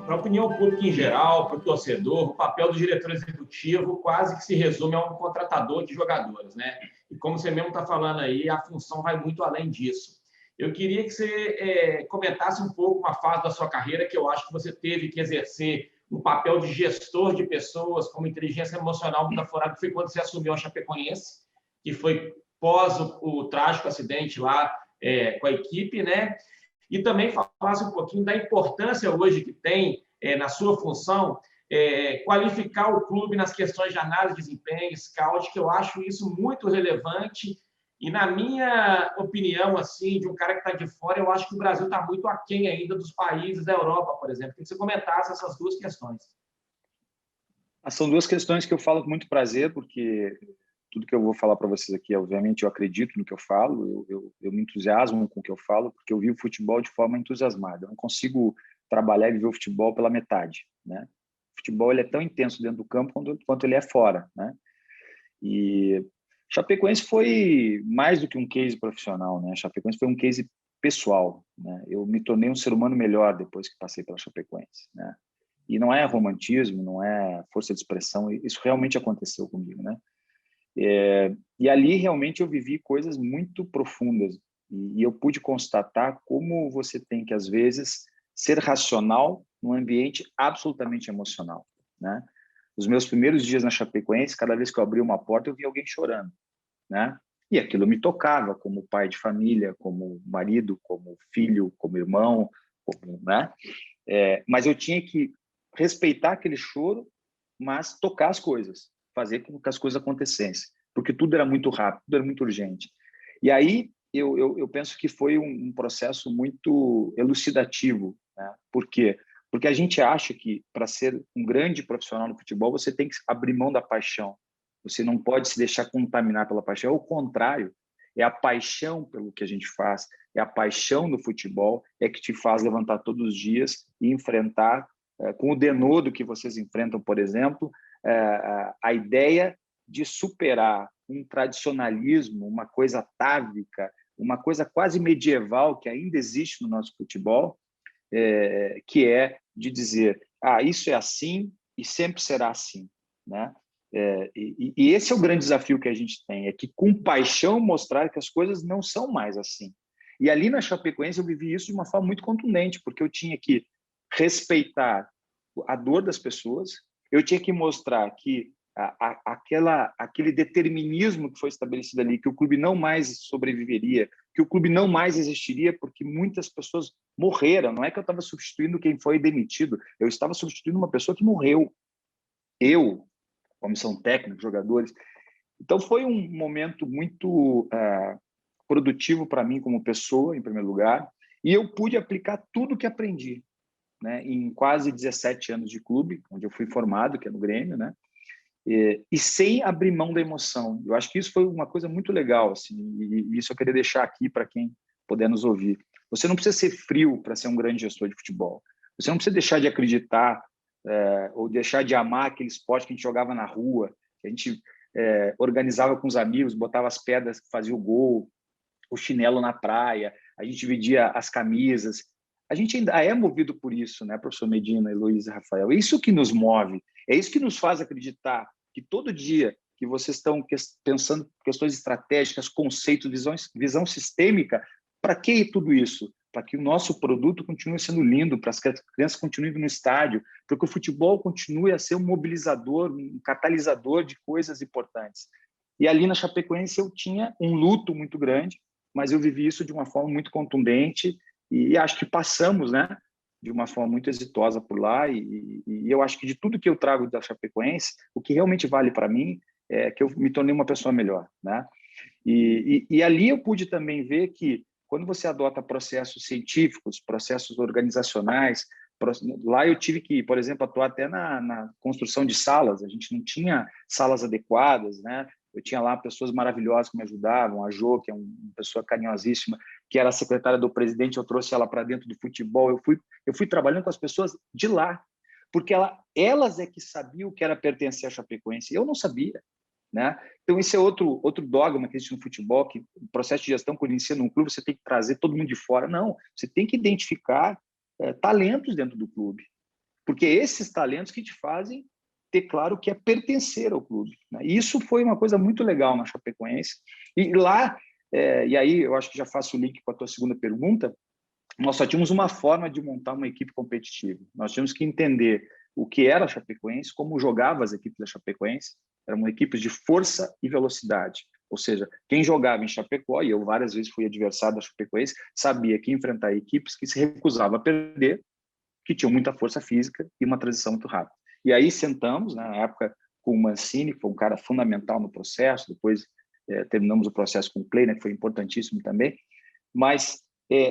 para a opinião pública em geral, para o torcedor, o papel do diretor executivo quase que se resume a um contratador de jogadores, né? E como você mesmo está falando aí, a função vai muito além disso. Eu queria que você comentasse um pouco uma fase da sua carreira que eu acho que você teve que exercer um papel de gestor de pessoas, como inteligência emocional muito aflorada, que foi quando você assumiu a Chapecoense, que foi pós o trágico acidente lá com a equipe, né? E também falasse um pouquinho da importância hoje que tem, na sua função, qualificar o clube nas questões de análise de desempenho, scout, que eu acho isso muito relevante. E, na minha opinião, assim, de um cara que está de fora, eu acho que o Brasil está muito aquém ainda dos países da Europa, por exemplo. Queria que você comentasse essas duas questões. São duas questões que eu falo com muito prazer, porque tudo que eu vou falar para vocês aqui, obviamente, eu acredito no que eu falo, eu me entusiasmo com o que eu falo, porque eu vivo futebol de forma entusiasmada. Eu não consigo trabalhar e viver o futebol pela metade, né? O futebol ele é tão intenso dentro do campo quanto ele é fora, né? E Chapecoense foi mais do que um case profissional, né? Chapecoense foi um case pessoal, né? Eu me tornei um ser humano melhor depois que passei pela Chapecoense, né? E não é romantismo, não é força de expressão, isso realmente aconteceu comigo, né? E ali realmente eu vivi coisas muito profundas e eu pude constatar como você tem que, às vezes, ser racional num ambiente absolutamente emocional, né? Os meus primeiros dias na Chapecoense, cada vez que eu abria uma porta, eu via alguém chorando, né? E aquilo me tocava como pai de família, como marido, como filho, como irmão, né? Mas eu tinha que respeitar aquele choro, mas tocar as coisas, fazer com que as coisas acontecessem, porque tudo era muito rápido, tudo era muito urgente. E aí eu penso que foi um processo muito elucidativo, né? Por quê? Porque a gente acha que para ser um grande profissional no futebol você tem que abrir mão da paixão. Você não pode se deixar contaminar pela paixão. Ao contrário, é a paixão pelo que a gente faz, é a paixão do futebol que te faz levantar todos os dias e enfrentar, com o denodo que vocês enfrentam, por exemplo, a ideia de superar um tradicionalismo, uma coisa atávica, uma coisa quase medieval que ainda existe no nosso futebol, que é de dizer, isso é assim e sempre será assim, né? E esse é o grande desafio que a gente tem, é que com paixão mostrar que as coisas não são mais assim. E ali na Chapecoense eu vivi isso de uma forma muito contundente, porque eu tinha que respeitar a dor das pessoas, eu tinha que mostrar que aquele determinismo que foi estabelecido ali, que o clube não mais sobreviveria, que o clube não mais existiria porque muitas pessoas morreram. Não é que eu estava substituindo quem foi demitido, eu estava substituindo uma pessoa que morreu. Eu, comissão técnica, jogadores. Então foi um momento muito produtivo para mim como pessoa, em primeiro lugar, e eu pude aplicar tudo que aprendi, né, em quase 17 anos de clube, onde eu fui formado, que é no Grêmio, né? E sem abrir mão da emoção. Eu acho que isso foi uma coisa muito legal, assim, e isso eu queria deixar aqui para quem puder nos ouvir. Você não precisa ser frio para ser um grande gestor de futebol. Você não precisa deixar de acreditar ou deixar de amar aquele esporte que a gente jogava na rua, que a gente organizava com os amigos, botava as pedras que fazia o gol, o chinelo na praia, a gente dividia as camisas. A gente ainda é movido por isso, né, professor Medina, Heloísa, Rafael? É isso que nos move, é isso que nos faz acreditar que todo dia que vocês estão pensando questões estratégicas, conceitos, visão sistêmica, para que tudo isso? Para que o nosso produto continue sendo lindo, para que as crianças continuem indo no estádio, para que o futebol continue a ser um mobilizador, um catalisador de coisas importantes. E ali na Chapecoense eu tinha um luto muito grande, mas eu vivi isso de uma forma muito contundente e acho que passamos, né, de uma forma muito exitosa por lá e eu acho que de tudo que eu trago da Chapecoense, o que realmente vale para mim é que eu me tornei uma pessoa melhor, né? E ali eu pude também ver que quando você adota processos científicos, processos organizacionais, lá eu tive que, por exemplo, atuar até na construção de salas, a gente não tinha salas adequadas, né? Eu tinha lá pessoas maravilhosas que me ajudavam, a Jo, que é uma pessoa carinhosíssima, que era a secretária do presidente, eu trouxe ela para dentro do futebol, eu fui trabalhando com as pessoas de lá, porque elas é que sabiam o que era pertencer à Chapecoense, eu não sabia, né? Então esse é outro dogma que existe no futebol, que o processo de gestão, quando inicia num clube, você tem que trazer todo mundo de fora. Não, você tem que identificar talentos dentro do clube, porque esses talentos que te fazem ter claro que é pertencer ao clube, né? E isso foi uma coisa muito legal na Chapecoense. E lá, e aí eu acho que já faço o link com a tua segunda pergunta, nós só tínhamos uma forma de montar uma equipe competitiva. Nós tínhamos que entender o que era a Chapecoense, como jogavam as equipes da Chapecoense. Eram equipes de força e velocidade. Ou seja, quem jogava em Chapecó, e eu várias vezes fui adversário da Chapecoense, sabia que ia enfrentar equipes que se recusavam a perder, que tinham muita força física e uma transição muito rápida. E aí sentamos, né, na época, com o Mancini, que foi um cara fundamental no processo, depois terminamos o processo com o Clay, né, que foi importantíssimo também, mas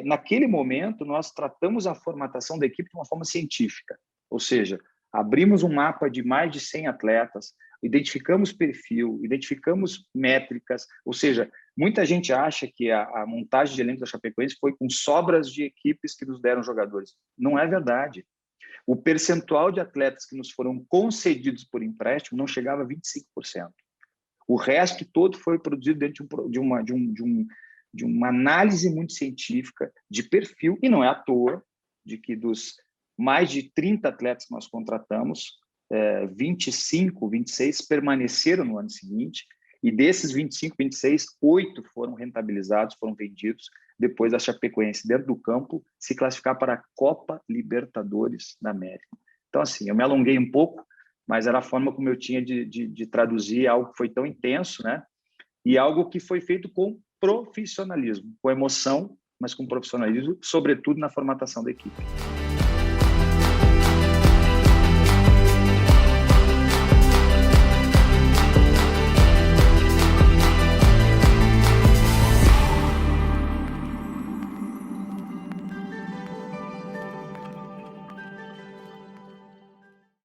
naquele momento nós tratamos a formatação da equipe de uma forma científica, ou seja, abrimos um mapa de mais de 100 atletas, identificamos perfil, identificamos métricas, ou seja, muita gente acha que a montagem de elenco da Chapecoense foi com sobras de equipes que nos deram jogadores. Não é verdade. O percentual de atletas que nos foram concedidos por empréstimo não chegava a 25%. O resto todo foi produzido dentro de uma análise muito científica de perfil, e não é à toa de que dos mais de 30 atletas que nós contratamos, 25, 26 permaneceram no ano seguinte, e desses 25, 26, 8 foram rentabilizados, foram vendidos, depois da Chapecoense, dentro do campo, se classificar para a Copa Libertadores da América. Então, assim, eu me alonguei um pouco, mas era a forma como eu tinha de traduzir algo que foi tão intenso, né? E algo que foi feito com profissionalismo, com emoção, mas com profissionalismo, sobretudo na formatação da equipe.